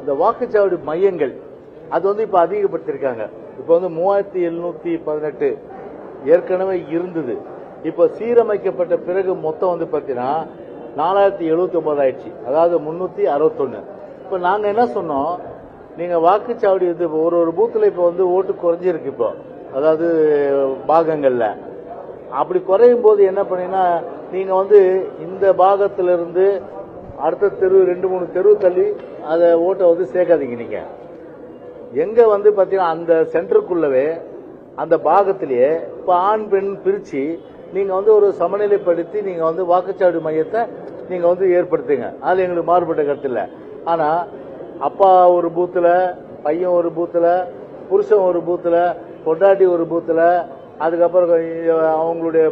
இந்த வாக்குச்சாவடி மையங்கள் அது வந்து இப்ப அதிகப்படுத்திருக்காங்க. இப்ப வந்து 3718 ஏற்கனவே இருந்தது. இப்ப சீரமைக்கப்பட்ட பிறகு மொத்தம் வந்து பாத்தீங்கன்னா 4079 ஆயிடுச்சு. அதாவது 361. இப்ப நாங்க என்ன சொன்னோம், நீங்க வாக்குச்சாவடி இது ஒரு பூத்துல இப்ப வந்து ஓட்டு குறைஞ்சிருக்கு. இப்போ அதாவது பாகங்கள்ல அப்படி குறையும் போது என்ன பண்ணீங்கன்னா, நீங்க வந்து இந்த பாகத்திலிருந்து அடுத்த தெரு 2-3 தெரு தள்ளி அதை ஓட்டை வந்து சேர்க்காதீங்க. நீங்க எங்க வந்து பாத்தீங்கன்னா அந்த சென்டருக்குள்ளவே அந்த பாகத்திலேயே இப்ப ஆண் பெண் பிரிச்சு நீங்க வந்து ஒரு சமநிலைப்படுத்தி நீங்க வந்து வாக்குச்சாவடி மையத்தை நீங்க வந்து ஏற்படுத்துங்க. அதுல எங்களுக்கு மாறுபட்ட கருத்து இல்லை. ஆனா அப்பா ஒரு பூத்துல, பையன் ஒரு பூத்துல, புருஷன் ஒரு பூத்துல, பொண்டாட்டி ஒரு பூத்துல, அதுக்கப்புறம் அவங்களுடைய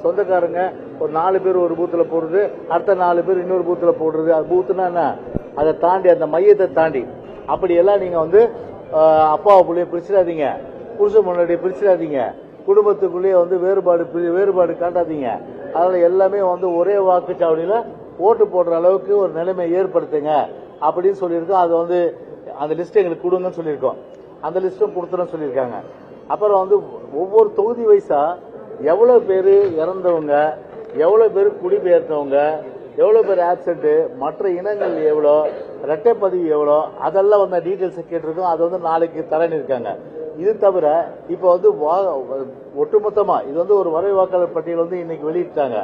சொந்தக்காரங்க ஒரு 4 பேர் ஒரு பூத்துல போடுறது, அடுத்த 4 பேர் இன்னொரு பூத்துல போடுறது. அது பூத்துனா என்ன, அதை தாண்டி அந்த மையத்தை தாண்டி அப்படியெல்லாம் நீங்க வந்து அப்பாவை பிள்ளைய பிரிச்சிடாதீங்க, புருஷன் பொண்டாட்டியை பிரிச்சிடாதீங்க, குடும்பத்துக்குள்ளேயே வந்து வேறுபாடு காட்டாதீங்க. அதனால எல்லாமே வந்து ஒரே வாக்குச்சாவடியில ஓட்டு போடுற அளவுக்கு ஒரு நிலைமை ஏற்படுத்துங்க அப்படின்னு சொல்லியிருக்கோம். அது வந்து அந்த லிஸ்ட் எங்களுக்கு கொடுங்கன்னு சொல்லியிருக்கோம். அந்த லிஸ்டும் கொடுத்துறோம்னு சொல்லியிருக்காங்க. அப்புறம் வந்து ஒவ்வொரு தொகுதி வைஸா எவ்வளவு பேர் இறந்தவங்க, எவ்வளவு பேர் குடிபெயர்ந்தவங்க, எவ்வளவு பேர் ஆப்சென்ட், மற்ற இனங்கள் எவ்வளோ, இரட்டை பதிவு எவ்வளோ, அதெல்லாம் வந்து டீட்டெயில்ஸ் கேட்டிருக்கோம். அது வந்து நாளைக்கு தரேன்னு இருக்காங்க. இது தவிர இப்ப வந்து ஒட்டுமொத்தமா இது வந்து ஒரு வரை வாக்காளர் பட்டியல் வந்து இன்னைக்கு வெளியிட்டாங்க.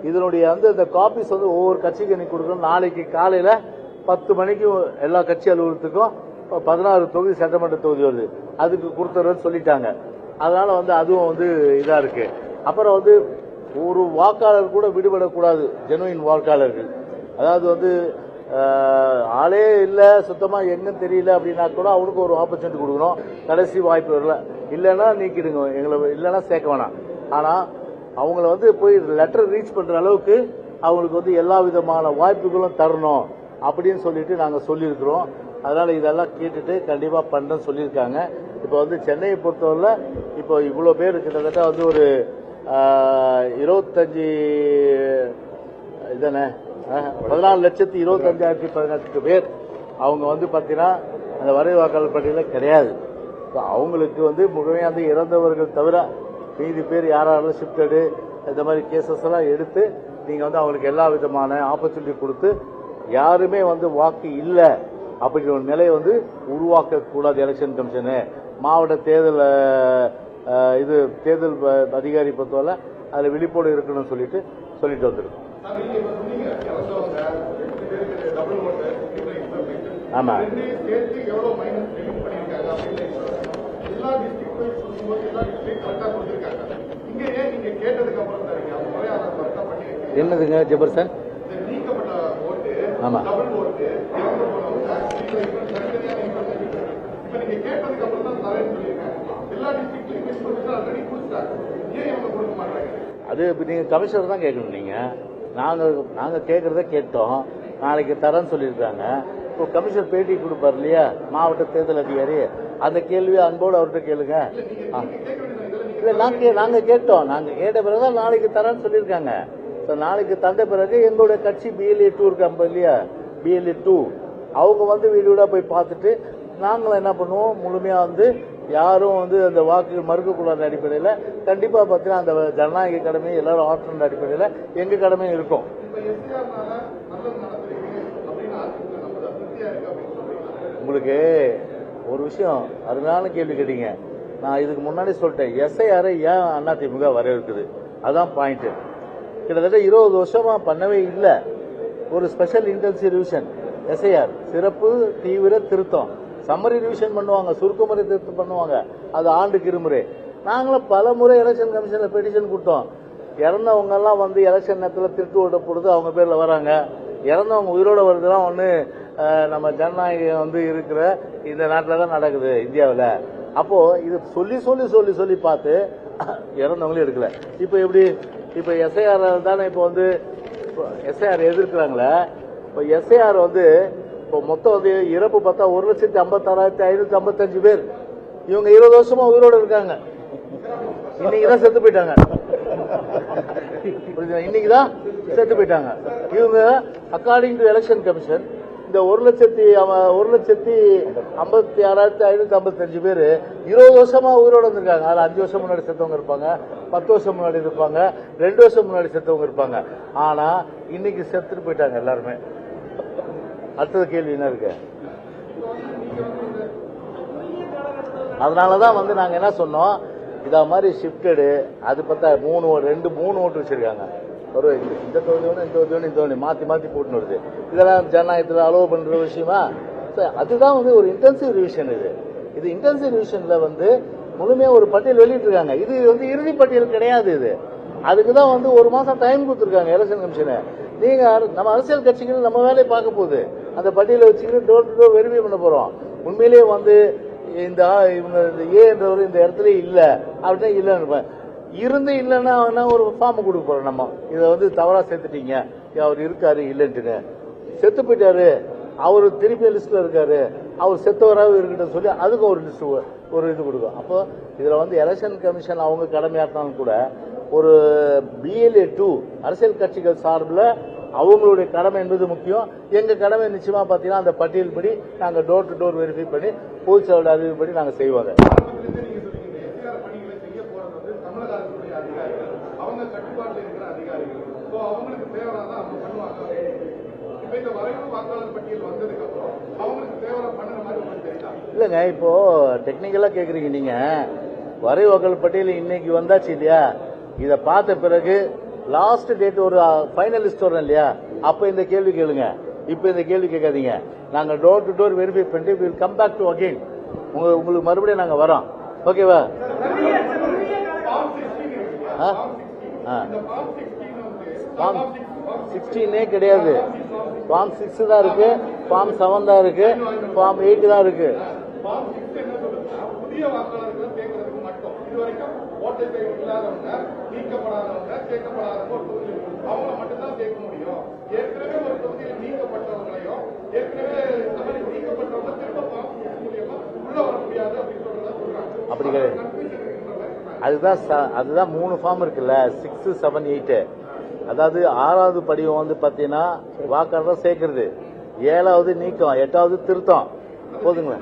இதனுடைய வந்து இந்த காப்பீஸ் வந்து ஒவ்வொரு கட்சிக்கு இன்னைக்கு கொடுக்கணும். நாளைக்கு காலையில 10 மணிக்கு எல்லா கட்சி அலுவலகத்துக்கும் 16 தொகுதி சட்டமன்ற தொகுதி வருது, அதுக்கு கொடுத்துறன்னு சொல்லிட்டாங்க. அதனால வந்து அதுவும் வந்து இதா இருக்கு. அப்புறம் வந்து ஒரு வாக்காளர் கூட விடுபடக்கூடாது. ஜெனுவின் வாக்காளர்கள், அதாவது வந்து ஆளே இல்ல, சுத்தமா எங்கன்னு தெரியல அப்படின்னா கூட அவனுக்கு ஒரு ஆப்பர்ச்சுனிட்டி கொடுக்கணும். கடைசி வாய்ப்பு வரல, இல்லைன்னா நீக்கிடுங்க, எங்களை இல்லைன்னா சேர்க்க வேணாம். ஆனா அவங்கள வந்து போய் லெட்டர் ரீச் பண்ற அளவுக்கு அவங்களுக்கு வந்து எல்லா விதமான வாய்ப்புகளும் தரணும் அப்படின்னு சொல்லிட்டு நாங்க சொல்லியிருக்கிறோம். அதனால இதெல்லாம் கேட்டுட்டு கண்டிப்பா பண்றேன்னு சொல்லியிருக்காங்க. இப்ப வந்து சென்னையை பொறுத்தவரை இப்போ இவ்வளவு பேர் கிட்டத்தட்ட வந்து ஒரு 25 இதானே 14,25,018 பேர் அவங்க வந்து பாத்தீங்கன்னா அந்த வரை வாக்காளர் பட்டியலில் கிடையாது. அவங்களுக்கு வந்து முழுமையாக வந்து இறந்தவர்கள் தவிர மீதி பேர் யாராலும் ஷிஃப்டடு இந்த மாதிரி கேசஸ் எல்லாம் எடுத்து நீங்க வந்து அவங்களுக்கு எல்லா விதமான ஆப்பர்ச்சுனிட்டி கொடுத்து யாருமே வந்து வாக்கு இல்லை அப்படிங்கிற ஒரு நிலையை வந்து உருவாக்க கூடாது. எலெக்ஷன் கமிஷனு மாவட்ட தேர்தல் தேர்தல் அதிகாரி பொறுத்தவரை அதுல விழிப்போடு இருக்கணும்னு சொல்லிட்டு வந்திருக்கோம். ஆமா, என்னதுங்க ஜெபர்சன்? ஆமா, அது நீங்க கமிஷனர் தான் கேட்கணும். நீங்க நாங்க கேட்கறத கேட்டோம், நாளைக்கு தரேன்னு சொல்லியிருக்காங்க. இப்போ கமிஷனர் பேட்டி கொடுப்பார் இல்லையா மாவட்ட தேர்தல் அதிகாரி, அந்த கேள்வியை அன்போடு அவர்கிட்ட கேளுங்க. இல்ல நாங்க கேட்டோம், நாங்க கேட்ட பிறகுதான் நாளைக்கு தரேன்னு சொல்லியிருக்காங்க. நாளைக்கு தந்த பிறகு எங்களுடைய கட்சி BLA 2 இருக்காங்க இல்லையா, BLA 2 அவங்க வந்து வீடு வீடா போய் பார்த்துட்டு நாங்களும் என்ன பண்ணுவோம், முழுமையா வந்து யாரும் வந்து அந்த வாக்கு மறுக்கக்கூடாத அடிப்படையில் கண்டிப்பா பார்த்தீங்கன்னா அந்த ஜனநாயக கடமை எல்லாரும் ஆற்றுற அடிப்படையில் எங்க கடமையும் இருக்கும். உங்களுக்கு ஒரு விஷயம் அருமையான கேள்வி கேட்டீங்க. நான் இதுக்கு முன்னாடி சொல்லிட்டேன், SIR ஏன் அதிமுக வரவேற்குது, அதான் பாயிண்ட். கிட்டத்தட்ட 20 வருஷமா பண்ணவே இல்லை ஒரு ஸ்பெஷல் இன்டென்சிவ் ரிவிஷன். SIR சிறப்பு தீவிர திருத்தம், சம்மரி ரிவிஷன் பண்ணுவாங்க, சுருக்கமுறை திருத்தம் பண்ணுவாங்க, அது ஆண்டுக்கு இருமுறை. நாங்களும் பல முறை எலெக்ஷன் கமிஷன்ல பெட்டிஷன் கொடுத்தோம். இறந்தவங்க எல்லாம் வந்து எலெக்ஷன் நேரத்தில் திருட்டு ஓட்ட போடுறது அவங்க பேர்ல வராங்க, இறந்தவங்க உயிரோட வருதுலாம் ஒண்ணு நம்ம ஜனநாயகம் வந்து இருக்கிற இந்த நாட்டில் தான் நடக்குது இந்தியாவில். அப்போ இது சொல்லி சொல்லி சொல்லி சொல்லி பார்த்து இறந்தவங்களும் எடுக்கல. இப்போ எப்படி, இப்போ SIR தானே இப்போ வந்து SIR எதிர்க்கிறாங்களே. இப்போ SIR வந்து இப்போ மொத்தம் வந்து இறப்பு பார்த்தா 1,56,555 பேர். இவங்க 20 வருஷமா உயிரோட இருக்காங்க, இன்னைக்குதான் செத்து போயிட்டாங்க. இன்னைக்குதான் செத்து போயிட்டாங்க. இவங்க அக்கார்டிங் டு எலெக்ஷன் கமிஷன் இந்த 1,56,555 பேர் 20 வருஷமா உயிரோட இருந்திருக்காங்க. அதுல 5 வருஷம் முன்னாடி செத்தவங்க இருப்பாங்க, 10 வருஷம் முன்னாடி இருப்பாங்க, 2 வருஷம் முன்னாடி செத்தவங்க இருப்பாங்க. ஆனா இன்னைக்கு செத்துட்டு போயிட்டாங்க எல்லாருமே. அடுத்தது கேள்வி என்ன இருக்கு? அதனாலதான் நாங்க என்ன சொன்னோம், இத மாதிரி ஷிப்டடு அது பார்த்தா 3 ஓட்டு வச்சிருக்காங்க. ஒரு இந்த தொகுதி மாத்தி மாத்தி போட்டு வருது. இதெல்லாம் ஜனநாயகத்தில் அலோவ் பண்ற விஷயமா? அதுதான் ஒரு இன்டென்சிவ் ரிவிஷன். இது இன்டென்சிவ் ரிவிஷன்ல முழுமையா ஒரு பட்டியல் வெளியிட்டு இருக்காங்க. இது இறுதி பட்டியல் கிடையாது. இது அதுக்குதான் 1 மாசம் டைம் கொடுத்துருக்காங்க எலெக்ஷன் கமிஷனை. நீங்க நம்ம அரசியல் கட்சிகள் நம்ம வேலையை பார்க்க போகுது. அந்த பட்டியலை வச்சுக்கிட்டு டோர் டு டோர் வெரிஃபை பண்ண போறோம். உண்மையிலேயே இந்த இவங்க ஏன்றவர் இந்த இடத்துல இல்ல அப்படின்னா இல்லன்னு இருந்து இல்லைன்னா ஒரு ஃபார்ம் கொடுக்க போறோம். நம்ம இதை தவறா சேர்த்துட்டீங்க, அவர் இருக்காரு இல்லன்ட்டுங்க, செத்து போயிட்டாரு, அவர் திருப்பி லிஸ்ட்ல இருக்காரு, அவர் செத்தவராக இருக்கட்டும் சொல்லி அதுக்கு ஒரு லிஸ்ட் ஒரு இது கொடுக்கும். அப்போ இதுல எலெக்ஷன் கமிஷன் அவங்க கடமையாற்றினாலும் கூட ஒரு BLA 2 அரசியல் கட்சிகள் சார்பில் அவங்களுடைய கடமை என்பது முக்கியம். எங்க கடமை நிச்சயமா பாத்தீங்கன்னா அந்த பட்டியல் படி நாங்க டோர் டு டோர் வெரிஃபை பண்ணி பொதுச்செயலாளர் அறிவிப்படி நாங்க செய்வாங்க. இல்லங்க, இப்போ டெக்னிக்கலா கேக்குறீங்க நீங்க. வரைவு வாக்காளர் பட்டியல் இன்னைக்கு வந்தாச்சு இல்லையா? இத பார்த்த பிறகு லாஸ்ட் டேட் ஒரு ஃபைனல் லிஸ்ட் வரும் இல்லையா? அப்ப இந்த கேள்வி கேளுங்க. இப்ப இந்த கேள்வி கேட்காதீங்க. நாங்க டோர் டு டோர் வெரிஃபை பண்ணிட்டு will come back to again. உங்களுக்கு மறுபடியும் நாங்க வரோம். ஓகேவா? ஃபார்ம் 16 கிடையாது. ஃபார்ம் 6 தான் இருக்கு, ஃபார்ம் 7 தான் இருக்கு, ஃபார்ம் 8 தான் இருக்கு. புதிய வாக்காளர்கள் சேர்க்கறதுக்கு மட்டும் இதுவரைக்கும் ஓட்டு இல்லாதவங்க, நீக்கப்படாதவங்க, சேர்க்கப்படாதவங்க அவங்க மட்டும்தான் சேர்க்க முடியும். ஏற்கனவே ஒரு தொகுதியில் நீக்கப்பட்டவங்களையும் ஏற்கனவே இந்த மாதிரி நீக்கப்பட்டவங்க திரும்ப மூலியமா உள்ள வர முடியாது அப்படின்னு சொல்றாங்க. அப்படி கிடையாது. அதுதான் 3 ஃபார்ம் இருக்குல்ல, 6, 7, 8. அதாவது 6வது படிவம் பாத்தீங்கன்னா வாக்காளர் சேர்க்கிறது, 7வது நீக்கம், 8வது திருத்தம். போதுங்களா?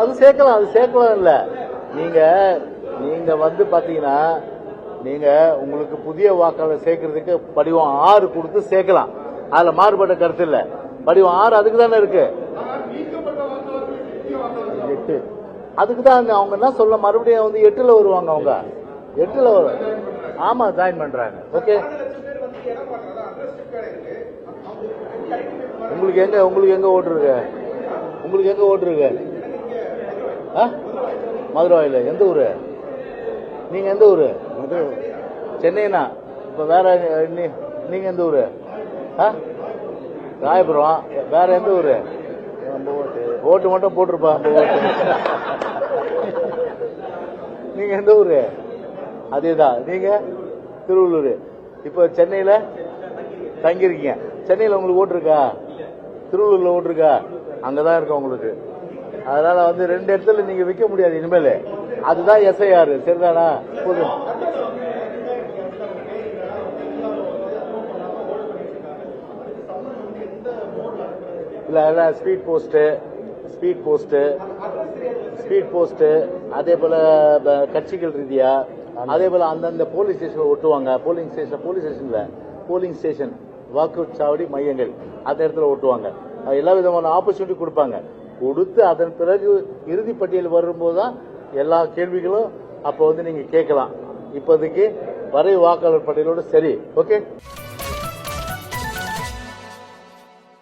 அது சேர்க்கலாம் இல்ல. நீங்க பாத்தீங்கன்னா நீங்க உங்களுக்கு புதிய வாக்காளர் சேர்க்கறதுக்கு படிவம் 6 கொடுத்து சேர்க்கலாம். அதுல மாறுபட்ட கருத்து இல்ல. படிவம் 6 அதுக்கு தானே இருக்கு. 8 அதுக்கு தான் அவங்க என்ன சொல்ல, மறுபடியும் 8ல வருவாங்க. அவங்க 8ல வரும். ஆமா, ஜாயின் பண்றாங்க. ஓகே, உங்களுக்கு எங்க ஓட்டு இருக்கு? உங்களுக்கு எங்க ஓட்டு இருக்கு? மதுரை. எந்த ஊரு நீங்க? எந்த ஊரு? சென்னைனா? இப்ப வேற நீங்க எந்த ஊரு? ராயபுரம். வேற எந்த ஊரு? ஓட்டு மட்டும் போட்டிருப்பா. நீங்க எந்த ஊரு? அதேதான். நீங்க திருவள்ளூர். இப்ப சென்னையில தங்கிருக்கீங்க. சென்னையில உங்களுக்கு ஓட்டு இருக்கா? திருவள்ளூர்ல ஓட்டு இருக்கா? அங்கதான் இருக்க உங்களுக்கு. அதனால 2 இடத்துல நீங்க விற்க முடியாது இனிமேல். அதுதான் SIR. சரிதானா? போதும். இல்ல ஸ்பீட் போஸ்ட் அதே போல கட்சிகள் ரீதியா, அதே போல அந்தந்த போலீஸ் ஸ்டேஷன் ஒட்டுவாங்க. போலிங் ஸ்டேஷன் வாக்குச்சாவடி மையங்கள் அந்த இடத்துல ஒட்டுவாங்க. எல்லா விதமான ஆப்பர்ச்சுனிட்டி கொடுப்பாங்க. கொடுத்து அதன் பிறகு இறுதி பட்டியல் வரும்போதுதான் எல்லா கேள்விகளும் அப்ப நீங்க கேட்கலாம். இப்போதைக்கு வரைவு வாக்காளர் பட்டியலோட சரி. ஓகே.